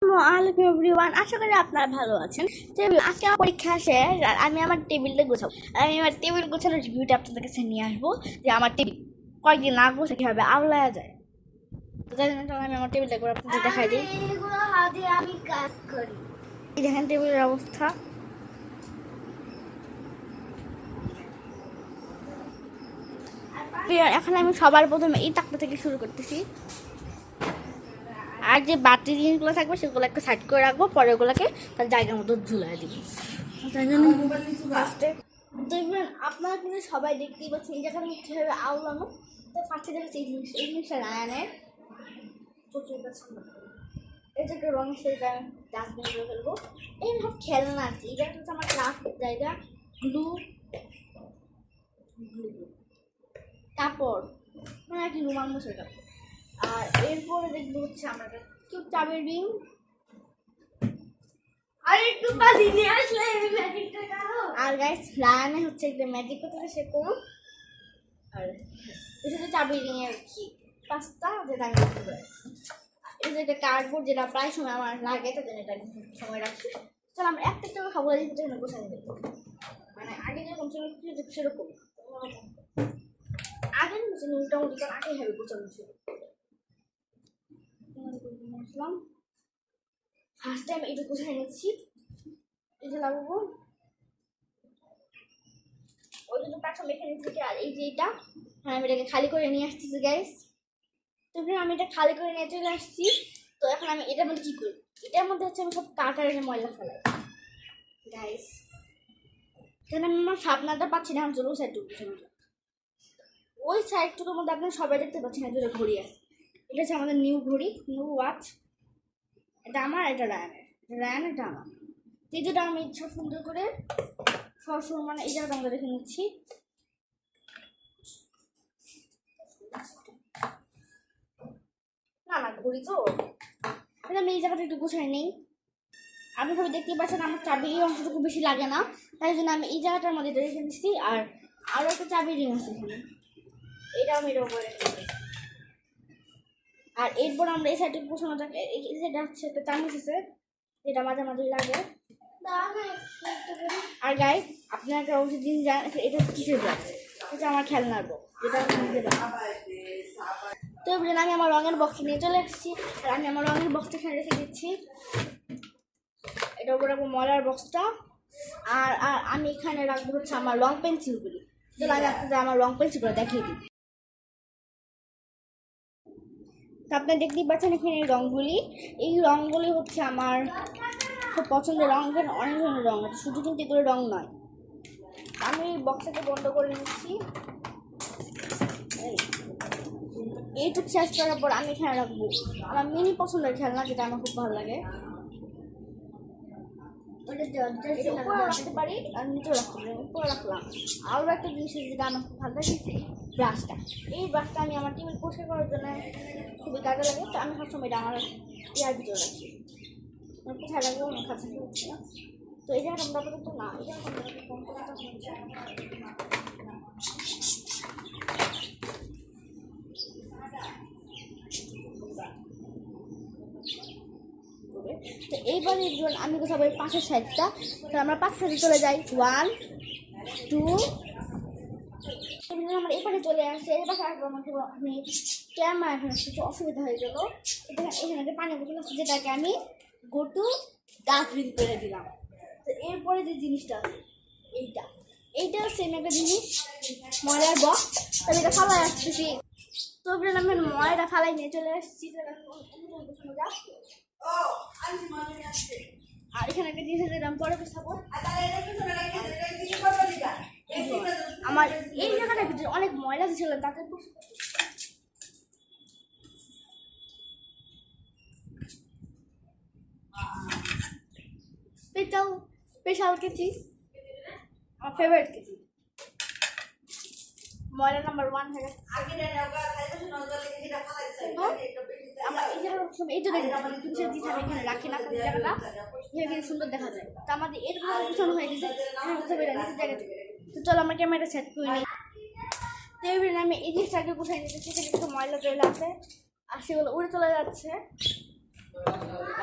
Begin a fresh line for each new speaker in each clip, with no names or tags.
আসসালামু এভরিওয়ান, আশা করি আপনারা ভালো আছেন। আজকে আমার পরীক্ষা শেষ আর আমি আমার টেবিলটা গোছাবো। আমি আমার টেবিল গোছানোর রিভিউটা আপনাদের কাছে নিয়ে আসবো যে আমার টেবিল কয়েকদিন না গোছা কীভাবে আওলায়া যায়। তো তাই জন্য আমি আমার টেবিলটা করে আপনাদের দেখাই দিই।
আমি কাজ করি।
এই দেখেন টেবিলের অবস্থা। এখন আমি সবার প্রথমে এই তাকটা থেকে শুরু করতেছি। আর যে বাড়তি জিনিসগুলো থাকবে সেগুলো একটা সাইড করে রাখবো, পরে ওগুলোকে তার জায়গার মতো ঝুলাই দিব। তাই জন্য ফার্স্টে দেখবেন আপনারা কিন্তু সবাই দেখতেই পাচ্ছেন এই জায়গাটা কীভাবে আওলানো। তো ফার্স্টে দেখেছি এই জিনিসটা রায়ানের প্রচুর পছন্দ। এই যে রং সেটা ডাস্টবিন করে ফেলবো। এই সব খেলনা আছে, এই জায়গাটা হচ্ছে আমার ক্লাস জায়গা। গ্লু কাপড় মানে আর কি রুমাল মশার কাপড়। আর এরপরে দেখবো হচ্ছে আমার কেউ চাবের রিং।
আর একটু বাজি নিয়ে আসলে ম্যাজিকটা করো।
আর গাইস রায়ানে হচ্ছে একটা ম্যাজিক করতে সে করুক। আর এটা হচ্ছে চাবির রিং এর কি পাস্তা যেটা আমি করতে পারি। এটা যে একটা কার্ডবোর্ড যেটা প্রায় সময় আমার লাগে, তার জন্য এটা সময় রাখছি। চল আমরা একটা একটা খাবো দিতে গোছানো দেবো, মানে আগে যেরকম ছিল সেরকম আগে মোটামুটি তার আগে হবে গোছানো ছিল। ফার্স্ট টাইম এটা গোছাই নিচ্ছি। এই যে লাগাবো ওই জন্য প্ল্যাটফর্ম এখানে থেকে। আর এই যে এটা আমি এটাকে খালি করে নিয়ে আসতেছি গাইস। তো আমি এটা খালি করে নিয়ে চলে আসছি। তো এখন আমি এটার মধ্যে কী করি, এটার মধ্যে হচ্ছে আমি সব কাটারের ময়লা ফেলাই গাইস। এখানে আমি আমার সাপনাটা পাচ্ছি না, আমি চলো ওই সাইডটুকু ওই সাইডটুকুর মধ্যে আপনারা সবাই দেখতে পাচ্ছেন এদের ঘড়ি আছে। এটা হচ্ছে আমাদের নিউ ঘড়ি, নিউ ওয়াচ। এটা আমার, এটা রায়ানের, এটা আমার। এই দুটো আমি ইচ্ছা সুন্দর করে সবসময় মানে এই জায়গাটা আমরা রেখে নিচ্ছি। না না ঘড়ি তো আমি এই জায়গাটা একটু গুছাই নেই। আপনি সবাই দেখতেই পাচ্ছেন আমার চাবির অংশটুকু বেশি লাগে না, তাই জন্য আমি এই জায়গাটার মধ্যে রেখে নিচ্ছি। আর আরও একটা চাবির রিং আছে এখানে, এটা আমি এটার উপরে রেখে দিচ্ছি। আর এরপর আমরা এই সাইডে গোছানো থাকে। এই সাইডে হচ্ছে একটা চামচ আছে যেটা মাঝে মাঝে লাগে। আর গাইস আপনার একটা অবশ্যই দিন যান এটা কিসের বক্স, এটা আমার খেলনার বক্স যেটা আমি নিজে তো আমি আমার রঙের বক্স নিয়ে চলে এসেছি। আর আমি আমার রঙের বক্সটা এখানে রেখে দিচ্ছি। এটার উপর রাখবো ময়লার বক্সটা। আর আর আমি এখানে রাখবো হচ্ছে আমার রং পেন্সিলগুলি। চলো আমি আপনাদের আমার রং পেন্সিলগুলো দেখিয়ে দিই। তো আপনারা দেখতেই পাচ্ছেন এখানে এই রঙগুলি হচ্ছে আমার খুব পছন্দের রঙ। এখানে অনেক ধরনের রঙ আছে, শুধু কিন্তু এগুলো রঙ নয়। আমি বক্সটাকে বন্ধ করে নিচ্ছি। এইটুকু শেষ করার পর আমি এখানে রাখবো আমার মিনি পছন্দের খেলনা, যেটা আমার খুব ভালো লাগে। উপরে রাখতে পারি আর নিচেও রাখতে পারি, উপরে রাখলাম। আরও একটা জিনিস যেটা আমার খুব ভালো লাগে, ব্রাশটা। এই ব্রাশটা আমি আমার টেবিল পরিষ্কার করার জন্য খুবই কাজে লাগে। তো আমি সবসময় এটা আমার ইয়ার ভিতরে রাখি। আমার কোথায় রাখবো আমার কাছে হচ্ছে না। তো এই জায়গাটা আমরা তো না, এই তো এইবারে আমি কোথাও ওই পাশের সাইডটা, তো আমরা পাঁচ সাইডে চলে যাই। 1 2 আমার এখানে চলে আসছে। এবার আমাকে আমি ক্যামেরা এখন একটু অসুবিধা হয়ে গেল। এখানে একটা পানি বোতল আছে যেটাকে আমি গো টু ডাস্টবিন করে দিলাম। তো এরপরে যে জিনিসটা আছে এইটা সেম একটা জিনিস, ময়লার বক্স। তবে এটা ফালাই আসতেছি। তো আমি ময়লাটা ফালাই নিয়ে চলে আসছি। আর এখানে একটা জিনিস আছে আমি পরে পেছাবো। আমার এই জায়গাটার ভিতরে অনেক ময়লা ছিল, তাকে স্পেশাল কেচি, আমার ফেভারিট কেচি, ময়লা নাম্বার 1 থাকে। এখানে রাখি না জায়গাটা এখানে সুন্দর দেখা যায়। তো আমাদের এর ভালো পিছনে হয়ে গেছে জায়গা থেকে। তো চলো আমরা ক্যামেরাটা সেট করে নিই। তো এবার আমি এই জিনিসটাকে কোথায় নিতে সেখানে একটু ময়লা টয়লা আছে আর সেগুলো উড়ে চলে যাচ্ছে।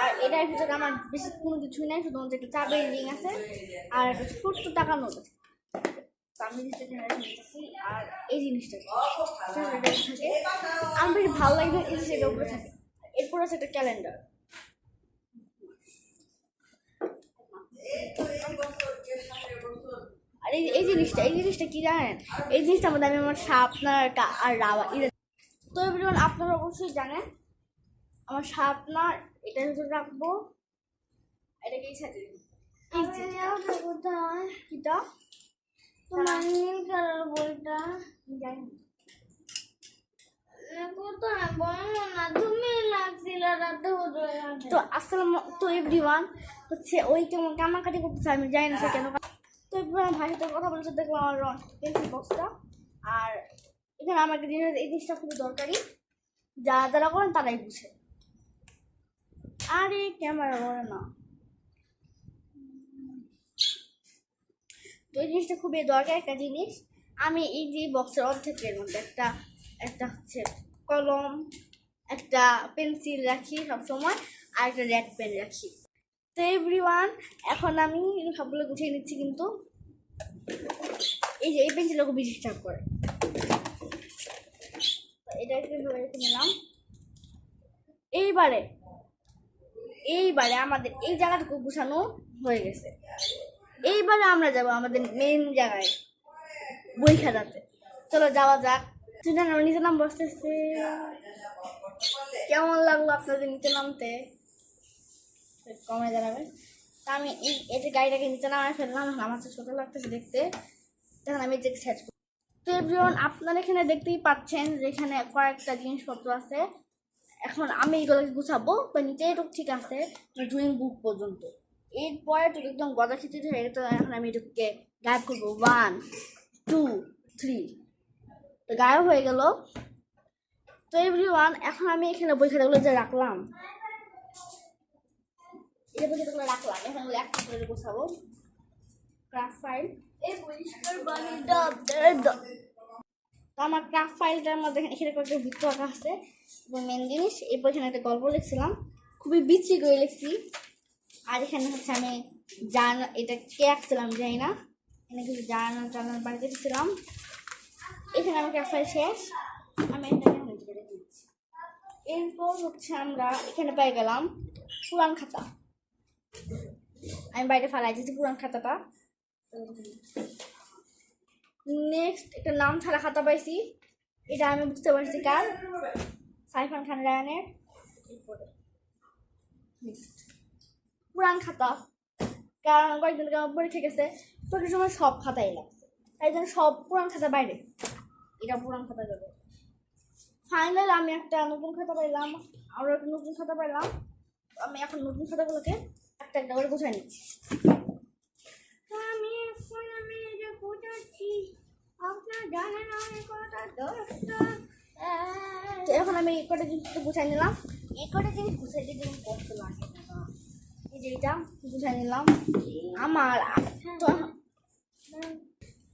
আর এটার ভিতরে আমার বেশি কোনো কিছুই নাই, শুধুমাত্র একটা চাবের রিং আছে আর একটা ছোট্ট টাকা নোট আছে। তো আমি জিনিসটা নিতেছি আর এই জিনিসটা থাকে আমার বেশি ভালো লাগবে, এই জিনিসটা উপরে থাকে। এরপর আছে একটা ক্যালেন্ডার। আর এই জিনিসটা কি জানেন, এই জিনিসটার মধ্যে আমি আমার শার্পনার আর রাবার তো এভরিওয়ান আপনারা অবশ্যই জানেন আমার শার্পনার এটার ভিতরে রাখবো, এটাকে এই সাথে
কোথায়
কিটা
তোমার নীল কালার বইটা
জানি
কোথায় বলো না, তুমি লাগছিল রাতে
তো আসসালাম তো এভরিওয়ান হচ্ছে ওই কেমন কামাকাটি করতেছে আমি জানি না সে কেন। তো এভরিওয়ান ভাইয়ের সাথে কথা বলতে দেখলাম আমার পেন্সিল বক্সটা, আর এখানে আমার একটা জিনিস এই জিনিসটা খুবই দরকারি, যারা করেন তারাই বুঝে। আরে ক্যামেরা করে না, তো এই জিনিসটা খুবই দরকার একটা জিনিস। আমি এই যে বক্সের অর্ধেকের মধ্যে একটা হচ্ছে কলম, একটা পেন্সিল রাখি সবসময়, আর একটা রেড পেন রাখি। তো এভরিওয়ান এখন আমি সবগুলো গুছিয়ে নিচ্ছি, কিন্তু এই যে এই পেন্সিলটা খুব ডিস্টার্ব করে। এটা একটু রেখে নিলাম। এইবারে আমাদের এই জায়গাটুকু গুছানো হয়ে গেছে। এইবারে আমরা যাব আমাদের মেন জায়গায়, বই খাতাতে। চলো যাওয়া যাক। স্টুডেন্ট আমরা নিচে নাম বসতেছে, কেমন লাগলো আপনাদের নিচে নামতে কমে জানাবেন। তা আমি এই গাড়িটাকে নিচে নামায় ফেললাম, আমার তো ছোটো লাগতেছে দেখতে, তখন আমি যে সেট করি। তো এভরিওয়ান আপনারা এখানে দেখতেই পাচ্ছেন যে এখানে কয়েকটা জিনিসপত্র আছে। এখন আমি এইগুলোকে গুছাবো, তো নিচে এটুকু ঠিক আছে ড্রয়িং বুক পর্যন্ত, এরপরে এটুকু একদম গদা খিচুড়ি হয়ে গেছে। এখন আমি এটুকুকে গায়েব করবো, 1 2 3, তো গায়েব হয়ে গেল। তো এভরিওয়ান এখন আমি এখানে বই খাতাগুলো যে রাখলাম, এটা বই খাতাগুলো রাখলাম, এখন একটা করে গোছাবো। ক্রাফট ফাইল, তো আমার ক্রাফট ফাইলটার মধ্যে এখানে কয়েকটা বৃত্ত আঁকা আছে এবং মেন জিনিস এরপর এখানে একটা গল্প লিখছিলাম, খুবই বিচ্ছি করে লিখছি। আর এখানে হচ্ছে আমি এটা কে আঁকছিলাম জানি না, এখানে কিছু জার্নাল বাড়িতে দিচ্ছিলাম। এখানে আমার ক্রাফট ফাইল শেষ, আমি এটাকে রেখে দিচ্ছি। এরপর হচ্ছে আমরা এখানে পেয়ে গেলাম পুরান খাতা, আমি বাইরে ফেলাই দিয়েছি পুরান খাতাটা। নেক্সট একটা নাম ছাড়া খাতা পাইছি, এটা আমি বুঝতে পারছি কার, সাইফান খান রায়ানের। পুরান খাতা, কারণ কয়েকদিন আমার পরীক্ষা গেছে, পরীক্ষার সময় সব খাতাই লাগছে, তাই জন্য সব পুরান খাতা বাইরে, এটা পুরান খাতা যাবে। ফাইনাল আমি একটা নতুন খাতা পাইলাম, আরও একটা নতুন খাতা পাইলাম। আমি এখন নতুন খাতাগুলোকে একটা একটা করে গুছাই নিচ্ছি।
আমি এটা কোথাচ্ছি আপনার জানেন আমি কটা 10টা।
তো এখন আমি এই কটা জিনিস গুছাই নিলাম, এই কটা জিনিস গুছাইতে যেমন কষ্ট লাগে, এই যে এটা গুছাই নিলাম আমার।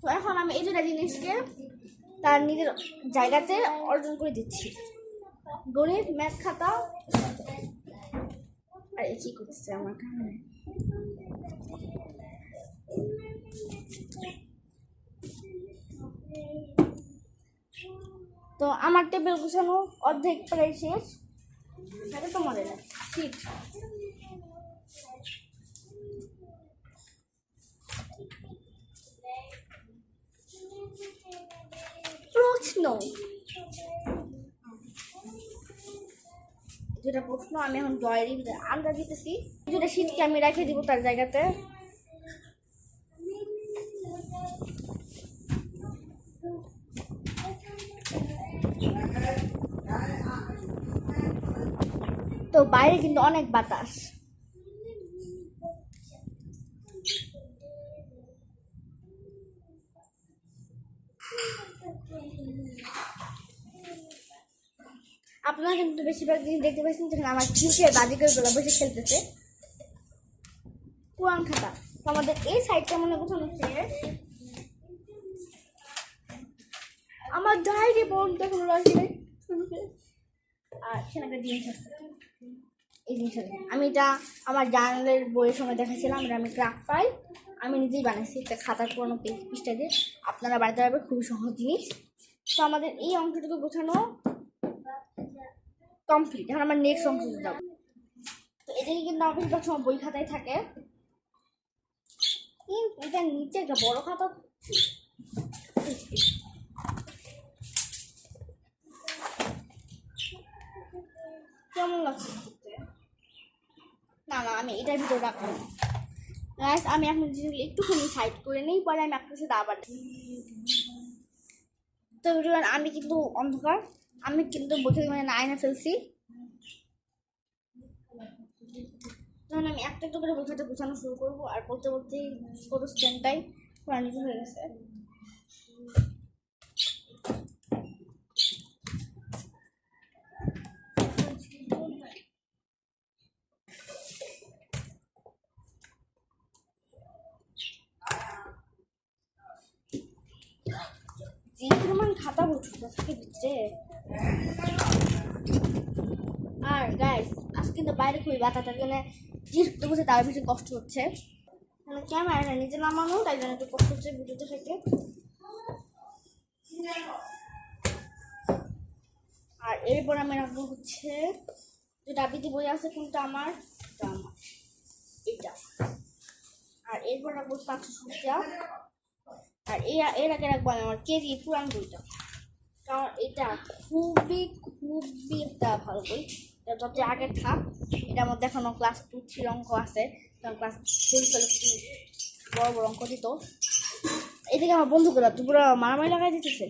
তো এখন আমি এই দুটা জিনিসকে তার নিজের জায়গাতে অর্জন করে দিচ্ছি। গণিত ম্যাথ খাতা, আর কি করতেছে আমার কারণে। তো আমার টেবিল গুছানো অর্ধেক প্রায় শেষ, এটা তো মনে নেই ঠিক। প্রশ্ন, যেটা প্রশ্ন আমি এখন ডয়ের আন্দাজ দিতেছি, যেটা শীতকে আমি রেখে দিব তার জায়গাতে। তো বাইরে কিন্তু অনেক বাতাস, আপনারা কিন্তু বেশিরভাগ জিনিস দেখতে পাচ্ছেন যেখানে আমার টিচার বাজিকারগুলো বসে খেলতেছে। পুরান খাতা, তো আমাদের এই সাইডটা মনে গোছানো শেষ। আমার ডায়েরি পর্যন্ত কোনো আসে, আর সেখানে একটা জিনিস আছে, এই জিনিসটা দেখেন। আমি এটা আমার জার্নালের বইয়ের সময় দেখাছিলাম, এটা আমি ক্রাফট ফাইল আমি নিজেই বানাইছি একটা খাতার পুরোনো পৃষ্ঠা দিয়ে। আপনারা বাড়িতে পারবেন, খুবই সহজ জিনিস। তো আমাদের এই অংশটুকু গোছানো কমপ্লিট। এখন আমার নেক্সট অংশে যাবো। তো এদিকে কিন্তু আমার বেশিরভাগ সময় বই খাতায় থাকে, কিন্তু এটা নিচে একটা বড় খাতা। কেমন লাগছে? না না, আমি এটার ভিতরে রাখবো না। গাইস, আমি এখন জিনিসগুলো একটুখানি সাইড করে নিই, পরে আমি আপনার সাথে আবার। তো everyone, আমি কিন্তু অন্ধকার, আমি কিন্তু বসে মানে আয়না ফেলছি। তখন আমি একটা একটা করে বইখাতা গোছানো শুরু করবো, আর বলতে বলতে ফটো স্ট্যান্ডটাই পুরানিত হয়ে গেছে। যে পরিমাণ খাতা বসে থাকে ভিতরে। আর গাইস, আজকে কিন্তু বাইরে খুবই বাতাসের জন্য যেহেতু বসে তার বেশি কষ্ট হচ্ছে, মানে ক্যামেরাটা নিজে নামানো, তাই জন্য একটু কষ্ট হচ্ছে ভিডিওতে থেকে। আর এরপর আমি রাখবো হচ্ছে যে ডাবিতে বই আছে, কিন্তু আমার এটা। আর এরপর রাখবো পাঁচশো সুবিধা। আর এর আগে রাখবো আমি আমার কেজি পুরান বইটা, কারণ এটা খুবই খুবই একটা ভালো বই। এটা যত আগে থাক, এটার মধ্যে এখনো ক্লাস 2-3 অঙ্ক আছে, কারণ ক্লাস 4 সালে খুবই বড় বড় অঙ্ক দিত। এদিকে আমার বন্ধুগুলো তো পুরো মারামারি লাগাই দিতেছে।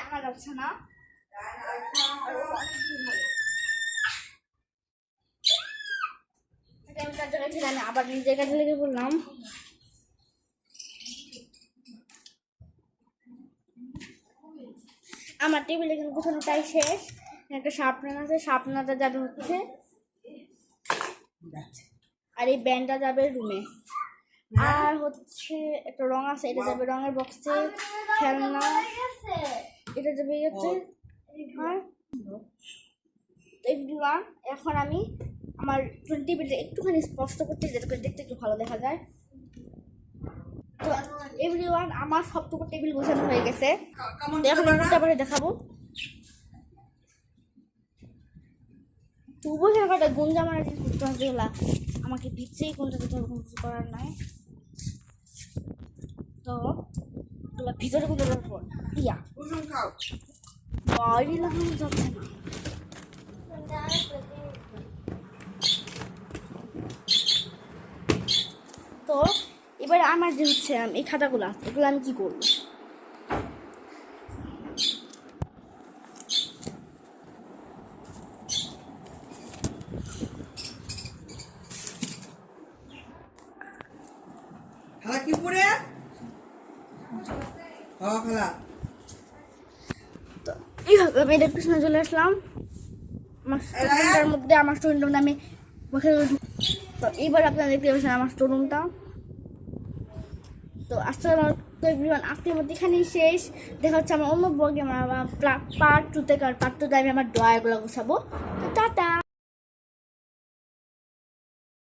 আনা যাচ্ছে না। আমি তার জায়গায় ছিলাম, আবার নিজের কাছে লেগে বললাম। আমার টেবিলে কিন্তু গোছানোটাই শেষ। একটা শার্পনার আছে, শার্পনারটা যাবে হচ্ছে, আর এই ব্যান্ডটা যাবে রুমে। আর হচ্ছে একটা রং আছে, এটা যাবে রঙের বক্সে। খেলনা এটা যাবে হচ্ছে। এভরিওয়ান, এখন আমি আমার টেবিলটা একটুখানি স্পষ্ট করতে, যাতে করে দেখতে একটু ভালো দেখা যায়। তো এভরিওয়ান, আমার সবটুকু টেবিল গোছানো হয়ে গেছে। এখন আমি তারপরে দেখাবো। তবুও একটা গুঞ্জা মারা জিনিস করতে হবে, আমাকে ভিতরেই কোনটা দিতে হবে, কোনো কিছু করার নাই। তো ভিতরে কোনটা রাখবো দিয়া বাইরে লাগানো যাচ্ছে না। তো এবার আমার যে হচ্ছে এই খাতাগুলো আছে, এগুলো আমি কি করবো?
খালা কি পরে? খালা
তো এইভাবে আমি এটার পিছনে চলে আসলাম। আমার স্টোরুমটার মধ্যে আমার স্টোরুমটা আমি বসে। তো এইবার আপনারা দেখতে পাচ্ছেন আমার স্টোরুমটা। তো আজকের মধ্যে এখানেই শেষ। দেখা হচ্ছে আমার অন্য ব্লগে, আমার পার্ট 2 থেকে। আর পার্ট 2 আমি আমার ড্রয়ারগুলো গোছাবো। তো টাটা।